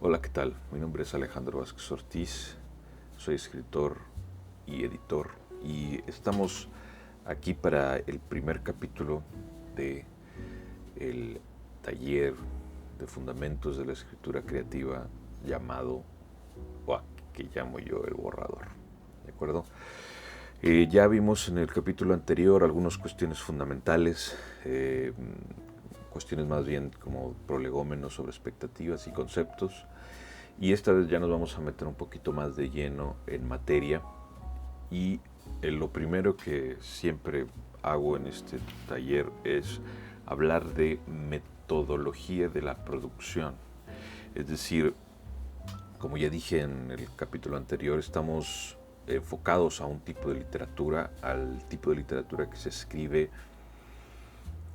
Hola, ¿qué tal? Mi nombre es Alejandro Vázquez Ortiz, soy escritor y editor y estamos aquí para el primer capítulo de el taller de fundamentos de la escritura creativa llamado, o que llamo yo, el borrador. ¿De acuerdo? Ya vimos en el capítulo anterior algunas cuestiones fundamentales, cuestiones más bien como prolegómenos sobre expectativas y conceptos. Y esta vez ya nos vamos a meter un poquito más de lleno en materia. Y lo primero que siempre hago en este taller es hablar de metodología de la producción. Es decir, como ya dije en el capítulo anterior, estamos enfocados a un tipo de literatura, al tipo de literatura que se escribe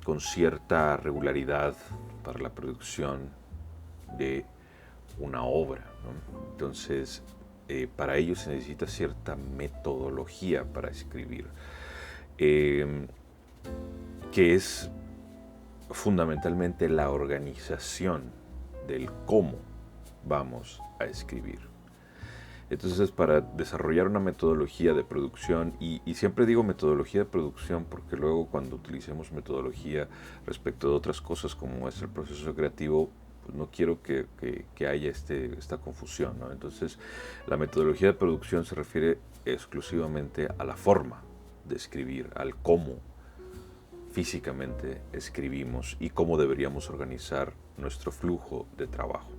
con cierta regularidad para la producción de una obra, ¿no? Entonces, para ello se necesita cierta metodología para escribir, eh, que es fundamentalmente la organización del cómo vamos a escribir. Entonces, para desarrollar una metodología de producción, y siempre digo metodología de producción porque luego cuando utilicemos metodología respecto de otras cosas como es el proceso creativo, pues no quiero que haya esta confusión, ¿no? Entonces, la metodología de producción se refiere exclusivamente a la forma de escribir, al cómo físicamente escribimos y cómo deberíamos organizar nuestro flujo de trabajo.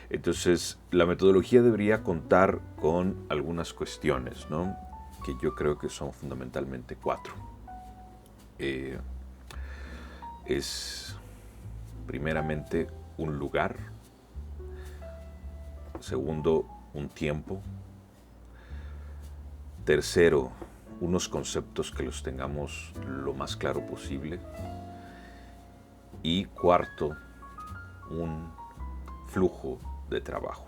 Entonces, la metodología debería contar con algunas cuestiones, ¿no? Que yo creo que son fundamentalmente 4. Eh, es primeramente un lugar, segundo, un tiempo, tercero, unos conceptos que los tengamos lo más claro posible, y cuarto, un flujo de trabajo.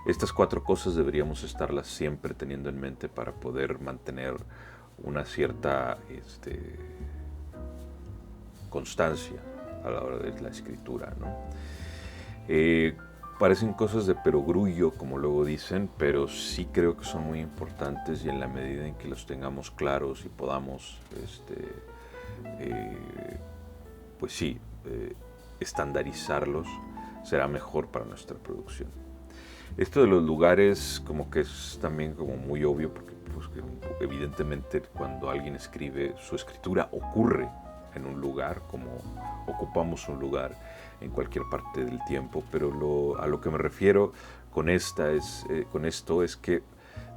Estas 4 cosas deberíamos estarlas siempre teniendo en mente para poder mantener una cierta constancia a la hora de la escritura, ¿no? Parecen cosas de perogrullo, como luego dicen, pero sí creo que son muy importantes y en la medida en que los tengamos claros y podamos, pues sí, estandarizarlos, será mejor para nuestra producción. Esto de los lugares como que es también como muy obvio porque pues, evidentemente cuando alguien escribe, su escritura ocurre en un lugar, como ocupamos un lugar en cualquier parte del tiempo, pero a lo que me refiero con, con esto es que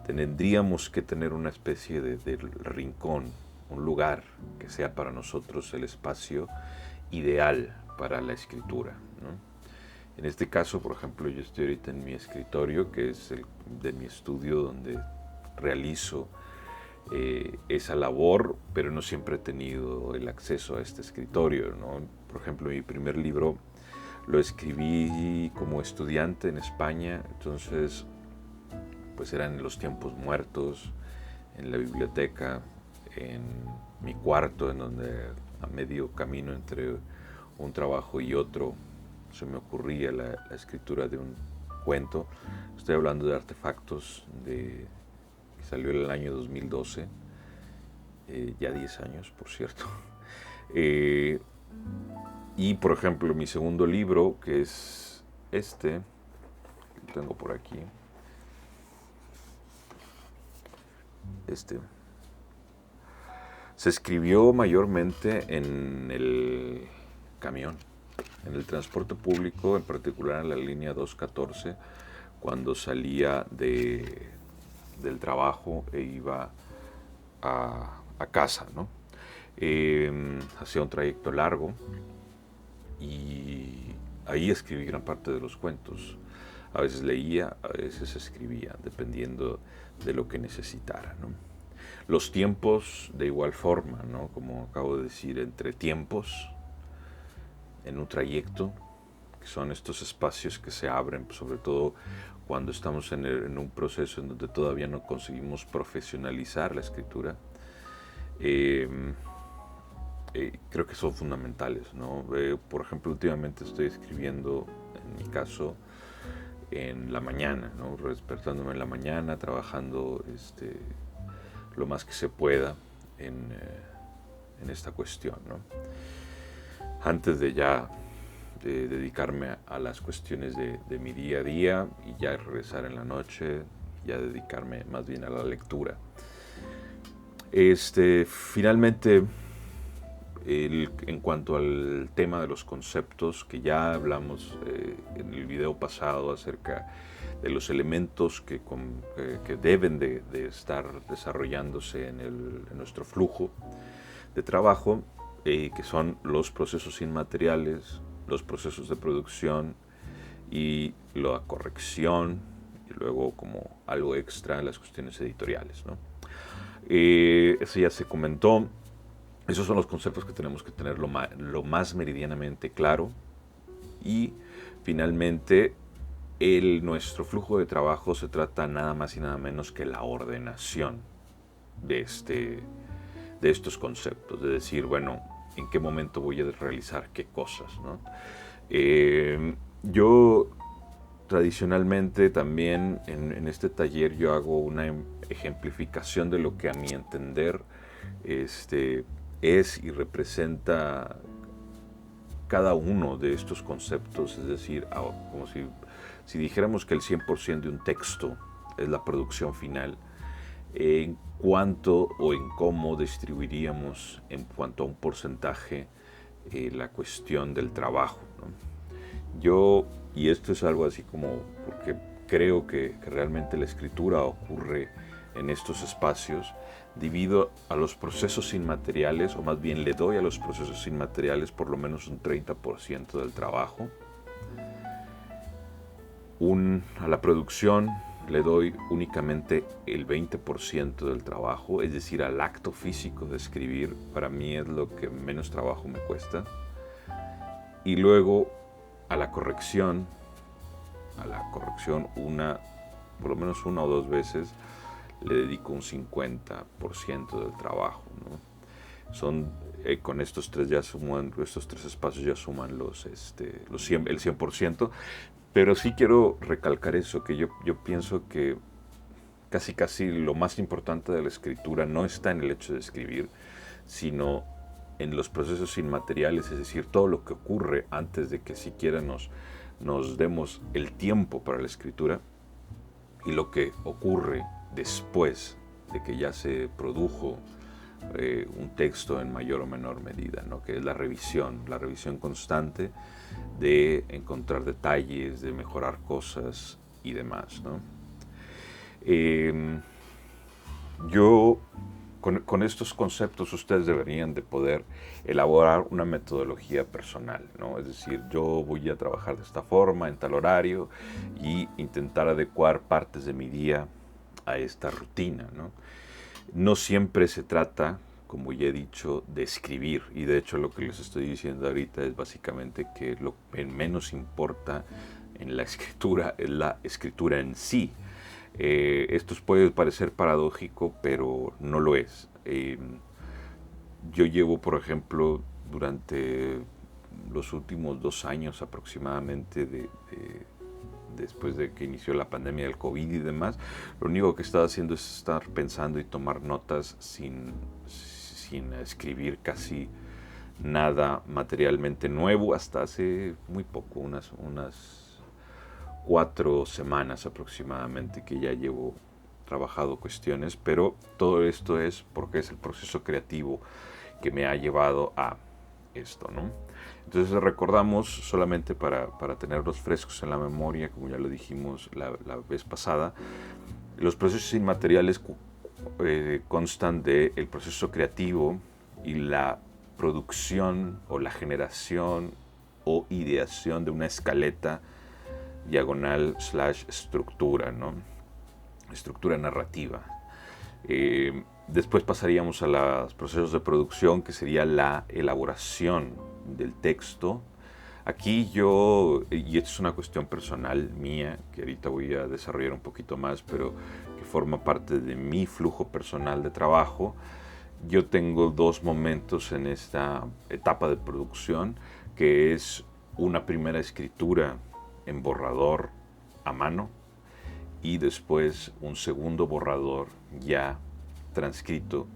tendríamos que tener una especie de rincón, un lugar que sea para nosotros el espacio ideal para la escritura, ¿no? En este caso, por ejemplo, yo estoy ahorita en mi escritorio, que es el de mi estudio donde realizo esa labor, pero no siempre he tenido el acceso a este escritorio, ¿no? Por ejemplo, mi primer libro lo escribí como estudiante en España, entonces pues eran los tiempos muertos, en la biblioteca, en mi cuarto, en donde a medio camino entre un trabajo y otro se me ocurría la escritura de un cuento. Estoy hablando de Artefactos, que salió en el año 2012, ya 10 años, por cierto. Eh, y, por ejemplo, mi segundo libro, que es lo tengo por aquí, se escribió mayormente en el camión, en el transporte público, en particular en la línea 214, cuando salía del trabajo e iba a casa, ¿no? Hacía un trayecto largo y ahí escribí gran parte de los cuentos. A veces leía, a veces escribía, dependiendo de lo que necesitara, ¿no? Los tiempos de igual forma, ¿no? Como acabo de decir, entre tiempos en un trayecto, que son estos espacios que se abren, sobre todo cuando estamos en un proceso en donde todavía no conseguimos profesionalizar la escritura. Eh, creo que son fundamentales, ¿no? Por ejemplo, últimamente estoy escribiendo en mi caso, en la mañana, ¿no? Despertándome en la mañana, trabajando lo más que se pueda en esta cuestión, ¿no? Antes de ya dedicarme a las cuestiones de mi día a día y ya regresar en la noche, ya dedicarme más bien a la lectura. Finalmente, en cuanto al tema de los conceptos, que ya hablamos en el video pasado acerca de los elementos que deben de estar desarrollándose en nuestro flujo de trabajo, que son los procesos inmateriales, los procesos de producción y la corrección, y luego como algo extra las cuestiones editoriales, ¿no? Eso ya se comentó. Esos son los conceptos que tenemos que tener lo más meridianamente claro. Y finalmente, nuestro flujo de trabajo se trata nada más y nada menos que la ordenación de estos conceptos, de decir, bueno, en qué momento voy a realizar qué cosas, ¿no? Yo tradicionalmente también en este taller yo hago una ejemplificación de lo que a mi entender es y representa cada uno de estos conceptos, es decir, como si dijéramos que el 100% de un texto es la producción final, en cuánto o en cómo distribuiríamos en cuanto a un porcentaje la cuestión del trabajo, ¿no? Yo, y esto es algo así como, porque creo que realmente la escritura ocurre en estos espacios, divido a los procesos inmateriales, o más bien le doy a los procesos inmateriales por lo menos un 30% del trabajo. A la producción le doy únicamente el 20% del trabajo, es decir, al acto físico de escribir, para mí es lo que menos trabajo me cuesta. Y luego a la corrección por lo menos una o dos veces, le dedico un 50% del trabajo, ¿no? Con estos tres espacios ya suman el 100%, pero sí quiero recalcar eso, que yo pienso que casi lo más importante de la escritura no está en el hecho de escribir, sino en los procesos inmateriales, es decir, todo lo que ocurre antes de que siquiera nos demos el tiempo para la escritura, y lo que ocurre después de que ya se produjo un texto en mayor o menor medida, ¿no? Que es la revisión constante de encontrar detalles, de mejorar cosas y demás, ¿no? Yo, con estos conceptos, ustedes deberían de poder elaborar una metodología personal, ¿no? Es decir, yo voy a trabajar de esta forma, en tal horario, y intentar adecuar partes de mi día a esta rutina, ¿no? No siempre se trata, como ya he dicho, de escribir, y de hecho lo que les estoy diciendo ahorita es básicamente que lo que menos importa en la escritura es la escritura en sí. Esto puede parecer paradójico, pero no lo es. Yo llevo, por ejemplo, durante los últimos 2 años aproximadamente, después de que inició la pandemia del COVID y demás, lo único que he estado haciendo es estar pensando y tomar notas sin escribir casi nada materialmente nuevo hasta hace muy poco, unas 4 semanas aproximadamente que ya llevo trabajado cuestiones, pero todo esto es porque es el proceso creativo que me ha llevado a esto, ¿no? Entonces recordamos, solamente para tenerlos frescos en la memoria, como ya lo dijimos la vez pasada, los procesos inmateriales constan del proceso creativo y la producción o la generación o ideación de una escaleta diagonal / estructura, ¿no? Estructura narrativa. Después pasaríamos a los procesos de producción, que sería la elaboración del texto. Aquí y esto es una cuestión personal mía, que ahorita voy a desarrollar un poquito más, pero que forma parte de mi flujo personal de trabajo, yo tengo 2 momentos en esta etapa de producción, que es una primera escritura en borrador a mano y después un segundo borrador ya transcrito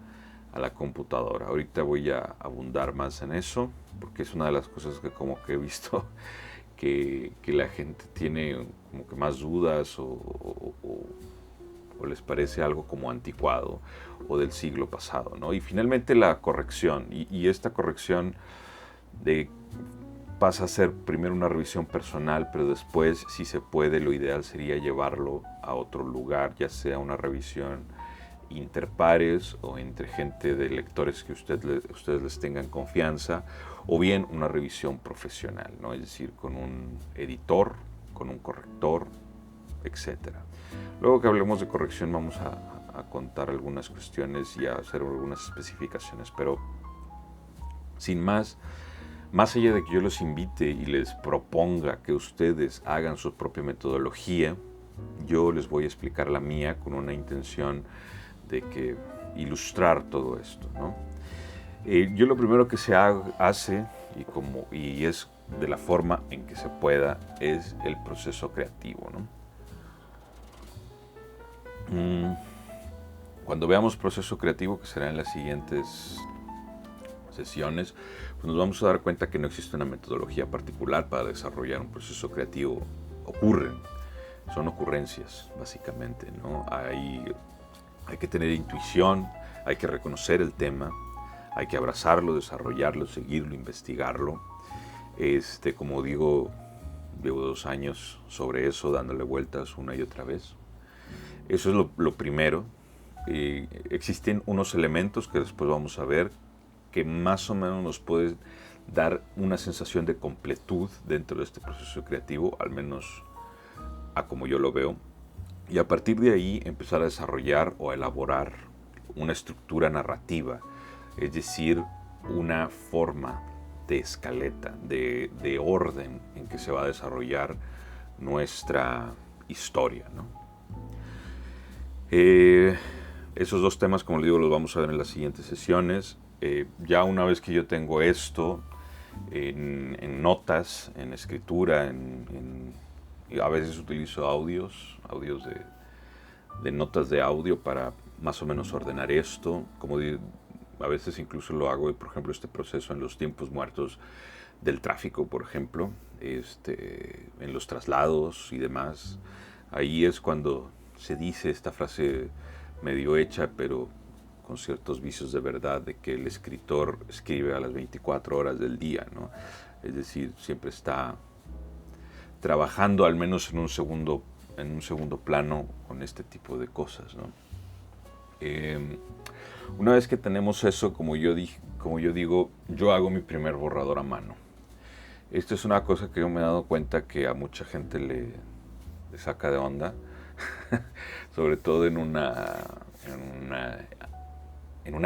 a la computadora. Ahorita voy a abundar más en eso porque es una de las cosas que como que he visto que la gente tiene como que más dudas o les parece algo como anticuado o del siglo pasado, ¿no? Y finalmente la corrección, y esta corrección pasa a ser primero una revisión personal, pero después, si se puede, lo ideal sería llevarlo a otro lugar, ya sea una revisión interpares o entre gente de lectores que ustedes les tengan confianza, o bien una revisión profesional, ¿no? Es decir, con un editor, con un corrector, etcétera. Luego que hablemos de corrección vamos a contar algunas cuestiones y a hacer algunas especificaciones, pero sin más allá de que yo los invite y les proponga que ustedes hagan su propia metodología, yo les voy a explicar la mía con una intención de que ilustrar todo esto, ¿no? Yo lo primero que se hace, y es de la forma en que se pueda, es el proceso creativo, ¿no? Cuando veamos proceso creativo, que será en las siguientes sesiones, pues nos vamos a dar cuenta que no existe una metodología particular para desarrollar un proceso creativo. Son ocurrencias, básicamente, ¿no? Hay que tener intuición, hay que reconocer el tema, hay que abrazarlo, desarrollarlo, seguirlo, investigarlo. Como digo, llevo 2 años sobre eso, dándole vueltas una y otra vez. Eso es lo primero. Existen unos elementos que después vamos a ver que más o menos nos pueden dar una sensación de completud dentro de este proceso creativo, al menos a como yo lo veo. Y a partir de ahí empezar a desarrollar o a elaborar una estructura narrativa, es decir, una forma de escaleta, de orden en que se va a desarrollar nuestra historia, ¿no? Esos 2 temas, como les digo, los vamos a ver en las siguientes sesiones. Ya una vez que yo tengo esto en notas, en escritura, a veces utilizo audios de notas de audio para más o menos ordenar esto. A veces incluso lo hago, por ejemplo, este proceso en los tiempos muertos del tráfico, por ejemplo, en los traslados y demás. Ahí es cuando se dice esta frase medio hecha, pero con ciertos vicios de verdad, de que el escritor escribe a las 24 horas del día, ¿no? Es decir, siempre está trabajando al menos en un segundo plano con este tipo de cosas, ¿no? Una vez que tenemos eso, como yo digo, yo hago mi primer borrador a mano. Esto es una cosa que yo me he dado cuenta que a mucha gente le saca de onda, sobre todo en una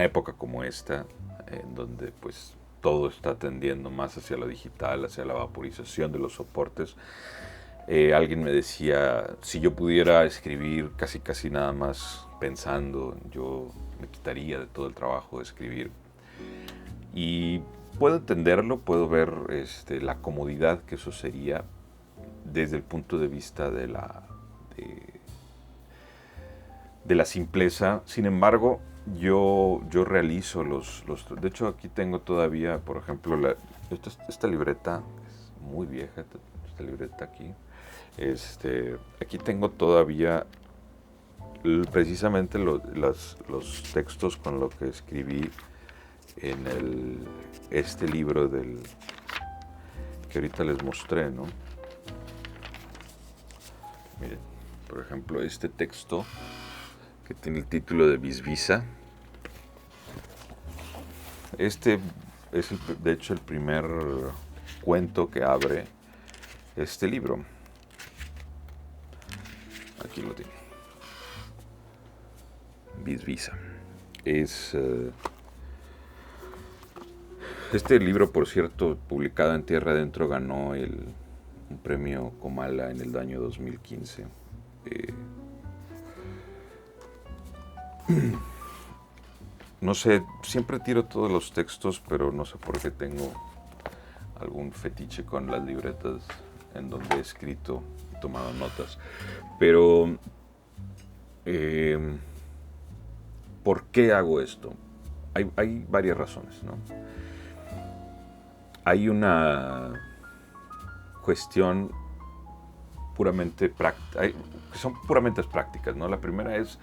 época como esta, en donde pues todo está tendiendo más hacia lo digital, hacia la vaporización de los soportes. Alguien me decía, si yo pudiera escribir casi nada más pensando, yo me quitaría de todo el trabajo de escribir. Y puedo entenderlo, puedo ver la comodidad que eso sería desde el punto de vista de la simpleza. Sin embargo, yo realizo de hecho, aquí tengo todavía, por ejemplo, esta libreta, es muy vieja, esta libreta aquí. Aquí tengo todavía precisamente los textos con lo que escribí en este libro que ahorita les mostré, ¿no? Miren, por ejemplo, este texto que tiene el título de Visvisa. Este es de hecho el primer cuento que abre este libro. Aquí lo tiene. Visvisa. Este libro, por cierto, publicado en Tierra Adentro, ganó un premio Comala en el año 2015. No sé, siempre tiro todos los textos, pero no sé por qué tengo algún fetiche con las libretas en donde he escrito y tomado notas. Pero, ¿por qué hago esto? Hay varias razones, ¿no? Hay una cuestión puramente práctica, que son puramente prácticas, ¿no? La primera es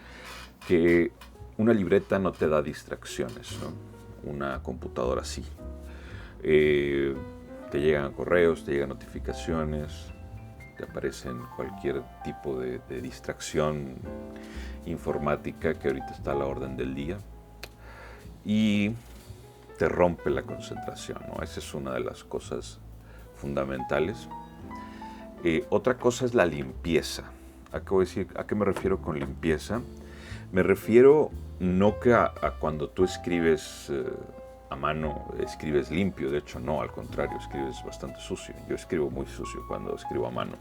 que una libreta no te da distracciones, ¿no? Una computadora sí. Te llegan correos, te llegan notificaciones, te aparecen cualquier tipo de distracción informática que ahorita está a la orden del día y te rompe la concentración, ¿no? Esa es una de las cosas fundamentales. Otra cosa es la limpieza. ¿A qué me refiero con limpieza? Me refiero no que a cuando tú escribes a mano, escribes limpio. De hecho, no, al contrario, escribes bastante sucio. Yo escribo muy sucio cuando escribo a mano.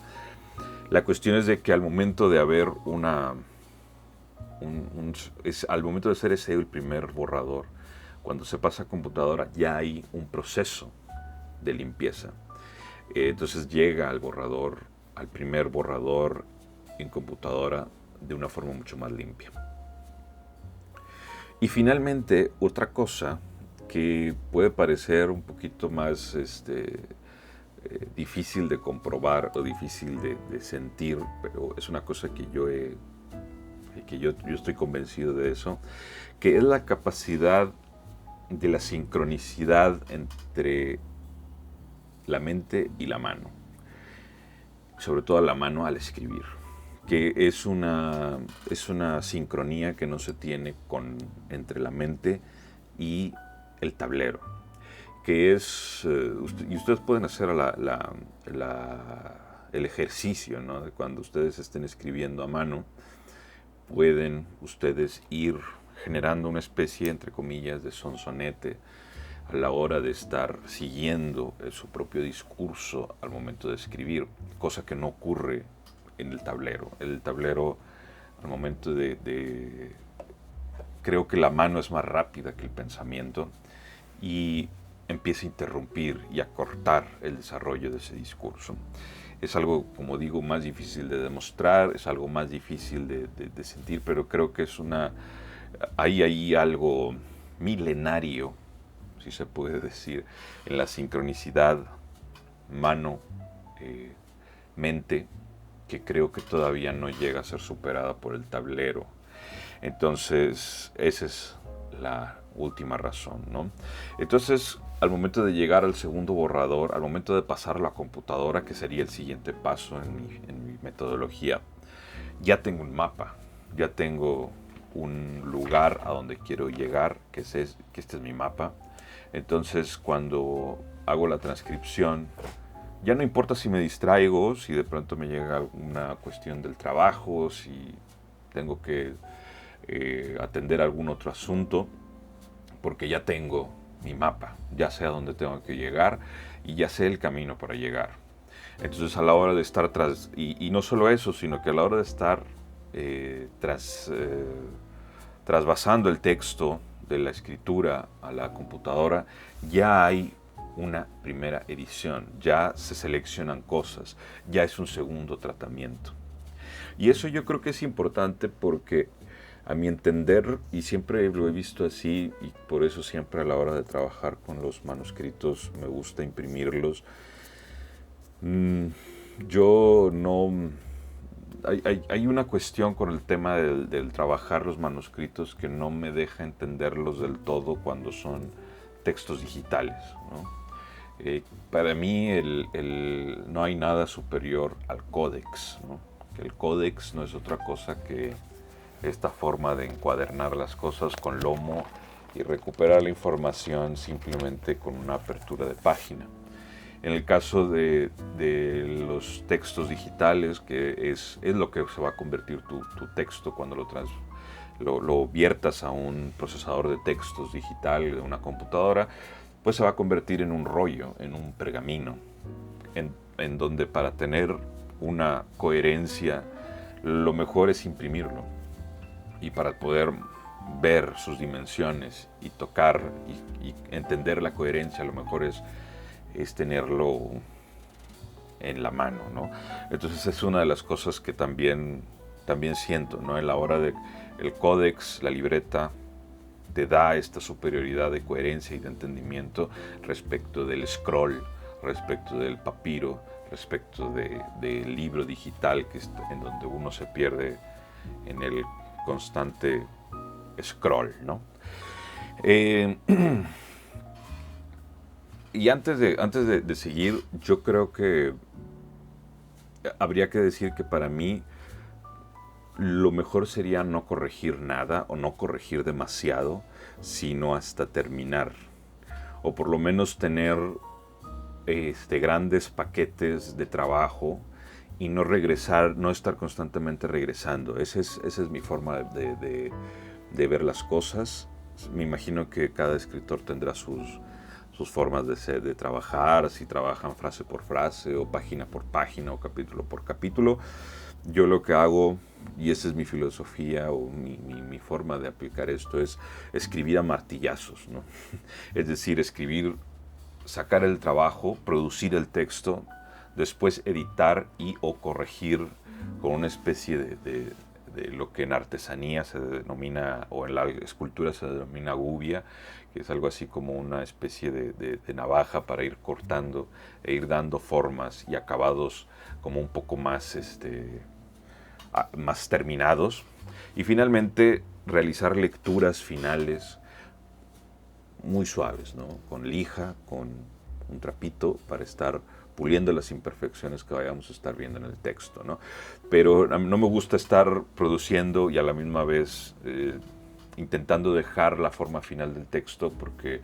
La cuestión es de que al momento de haber al momento de ser ese el primer borrador, cuando se pasa a computadora, ya hay un proceso de limpieza. Entonces llega al borrador, al primer borrador en computadora de una forma mucho más limpia. Y finalmente, otra cosa que puede parecer un poquito más difícil de comprobar o difícil de sentir, pero es una cosa que yo estoy convencido de eso, que es la capacidad de la sincronicidad entre la mente y la mano, sobre todo la mano al escribir, que es una sincronía que no se tiene entre la mente y el tablero, que es, y ustedes pueden hacer el ejercicio, ¿no? De cuando ustedes estén escribiendo a mano, pueden ustedes ir generando una especie, entre comillas, de sonsonete a la hora de estar siguiendo su propio discurso al momento de escribir, cosa que no ocurre en el tablero. El tablero, al momento creo que la mano es más rápida que el pensamiento y empieza a interrumpir y a cortar el desarrollo de ese discurso. Es algo, como digo, más difícil de demostrar, es algo más difícil de sentir, pero creo que hay ahí algo milenario, si se puede decir, en la sincronicidad mano-mente, que creo que todavía no llega a ser superada por el tablero. Entonces, esa es la última razón, ¿no? Entonces, al momento de llegar al segundo borrador, al momento de pasar a la computadora, que sería el siguiente paso en mi metodología, ya tengo un mapa, ya tengo un lugar a donde quiero llegar, que este es mi mapa. Entonces, cuando hago la transcripción, ya no importa si me distraigo, si de pronto me llega alguna cuestión del trabajo, si tengo que atender algún otro asunto, porque ya tengo mi mapa, ya sé a dónde tengo que llegar y ya sé el camino para llegar. Entonces, a la hora de estar y no solo eso, sino que a la hora de estar trasvasando el texto de la escritura a la computadora, ya hay una primera edición, ya se seleccionan cosas, ya es un segundo tratamiento. Y eso yo creo que es importante porque, a mi entender, y siempre lo he visto así, y por eso siempre a la hora de trabajar con los manuscritos me gusta imprimirlos, yo no... Hay una cuestión con el tema del trabajar los manuscritos que no me deja entenderlos del todo cuando son textos digitales, ¿no? Para mí no hay nada superior al códex, ¿no? Que el códex no es otra cosa que esta forma de encuadernar las cosas con lomo y recuperar la información simplemente con una apertura de página. En el caso de los textos digitales, que es lo que se va a convertir tu texto cuando lo viertas a un procesador de textos digital de una computadora, pues se va a convertir en un rollo, en un pergamino, en donde para tener una coherencia lo mejor es imprimirlo. Y para poder ver sus dimensiones y tocar y entender la coherencia, lo mejor es tenerlo en la mano, ¿no? Entonces es una de las cosas que también siento, ¿no? En la hora de el códex, la libreta, te da esta superioridad de coherencia y de entendimiento respecto del scroll, respecto del papiro, respecto del libro digital en donde uno se pierde en el constante scroll, ¿no? Y antes de seguir, yo creo que habría que decir que para mí lo mejor sería no corregir nada o no corregir demasiado, sino hasta terminar. O por lo menos tener grandes paquetes de trabajo y no regresar, no estar constantemente regresando. Esa es mi forma de ver las cosas. Me imagino que cada escritor tendrá sus formas de trabajar, si trabajan frase por frase, o página por página, o capítulo por capítulo. Yo lo que hago, y esa es mi filosofía o mi forma de aplicar esto, es escribir a martillazos, ¿no? Es decir, escribir, sacar el trabajo, producir el texto, después editar y o corregir con una especie de lo que en artesanía se denomina, o en la escultura se denomina gubia, que es algo así como una especie de navaja para ir cortando e ir dando formas y acabados como un poco más, más terminados. Y finalmente realizar lecturas finales muy suaves, ¿no? Con lija, con un trapito para estar puliendo las imperfecciones que vayamos a estar viendo en el texto, ¿no? Pero no me gusta estar produciendo y a la misma vez intentando dejar la forma final del texto, porque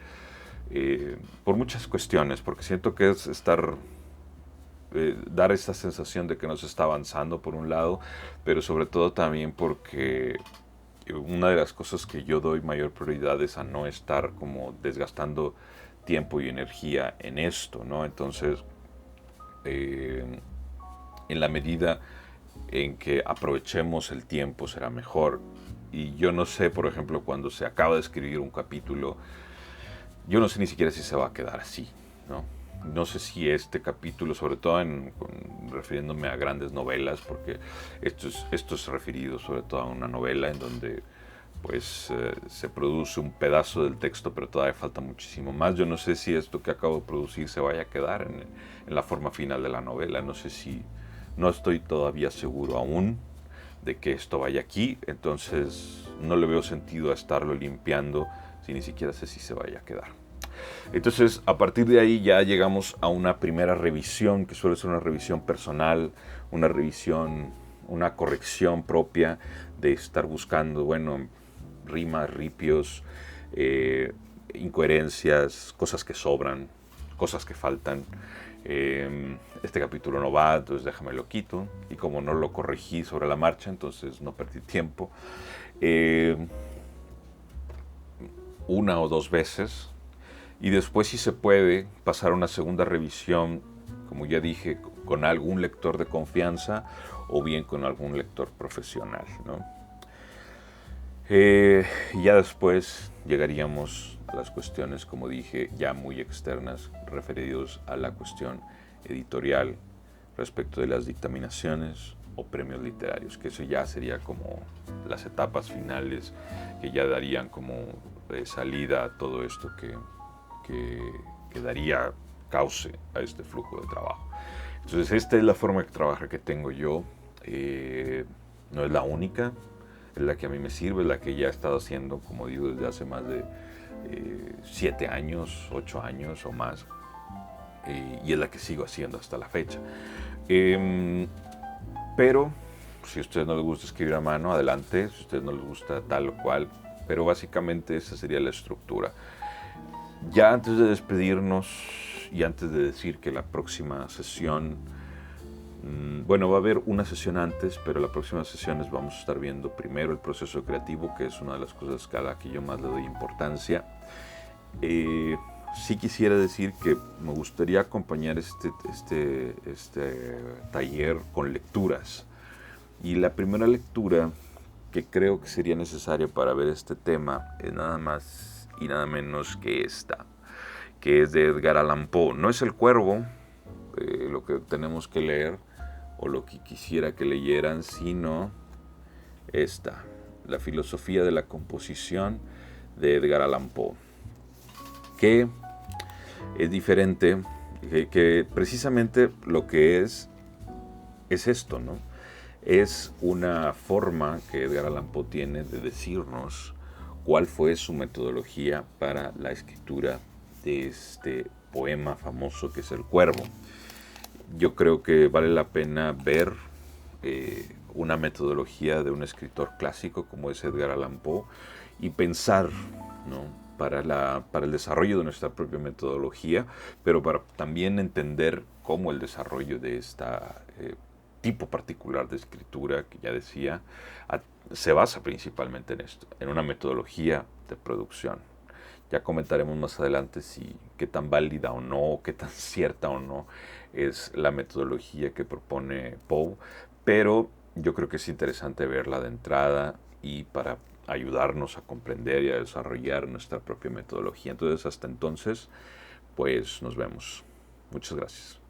por muchas cuestiones, porque siento que es dar esta sensación de que no se está avanzando por un lado, pero sobre todo también porque una de las cosas que yo doy mayor prioridad es a no estar como desgastando tiempo y energía en esto, ¿no? Entonces, en la medida en que aprovechemos el tiempo será mejor. Y yo no sé, por ejemplo, cuando se acaba de escribir un capítulo, yo no sé ni siquiera si se va a quedar así, ¿no? No sé si este capítulo, sobre todo refiriéndome a grandes novelas, porque esto es referido sobre todo a una novela en donde pues se produce un pedazo del texto, pero todavía falta muchísimo más. Yo no sé si esto que acabo de producir se vaya a quedar en la forma final de la novela. No estoy todavía seguro aún de que esto vaya aquí, entonces no le veo sentido a estarlo limpiando si ni siquiera sé si se vaya a quedar. Entonces, a partir de ahí ya llegamos a una primera revisión, que suele ser una revisión personal, una revisión, una corrección propia de estar buscando, bueno, rimas, ripios, incoherencias, cosas que sobran, cosas que faltan. Este capítulo no va, entonces déjame lo quito. Y como no lo corregí sobre la marcha, entonces no perdí tiempo. Una o dos veces. Y después, si se puede, pasar a una segunda revisión, como ya dije, con algún lector de confianza o bien con algún lector profesional, ¿no? Ya después llegaríamos a las cuestiones, como dije, ya muy externas, referidos a la cuestión editorial respecto de las dictaminaciones o premios literarios, que eso ya sería como las etapas finales que ya darían como salida a todo esto que daría cauce a este flujo de trabajo. Entonces, esta es la forma de trabajar que tengo yo. No es la única, es la que a mí me sirve, es la que ya he estado haciendo, como digo, desde hace más de 7 años, 8 años o más, y es la que sigo haciendo hasta la fecha. Pero, si a ustedes no les gusta escribir a mano, adelante, si a ustedes no les gusta tal o cual, pero básicamente esa sería la estructura. Ya antes de despedirnos y antes de decir que la próxima sesión, bueno, va a haber una sesión antes, pero la próxima sesión vamos a estar viendo primero el proceso creativo, que es una de las cosas a la que yo más le doy importancia. Sí quisiera decir que me gustaría acompañar este taller con lecturas. Y la primera lectura que creo que sería necesaria para ver este tema es nada más y nada menos que esta, que es de Edgar Allan Poe. No es El Cuervo, lo que tenemos que leer o lo que quisiera que leyeran, sino esta, La filosofía de la composición de Edgar Allan Poe, que es diferente, que precisamente lo que es esto, ¿no? Es una forma que Edgar Allan Poe tiene de decirnos cuál fue su metodología para la escritura de este poema famoso que es El Cuervo. Yo creo que vale la pena ver una metodología de un escritor clásico como es Edgar Allan Poe y pensar, ¿no?, para el desarrollo de nuestra propia metodología, pero para también entender cómo el desarrollo de esta tipo particular de escritura, que ya decía, se basa principalmente en esto, en una metodología de producción. Ya comentaremos más adelante si qué tan válida o no, qué tan cierta o no es la metodología que propone Poe, pero yo creo que es interesante verla de entrada y para ayudarnos a comprender y a desarrollar nuestra propia metodología. Entonces, hasta entonces, pues nos vemos. Muchas gracias.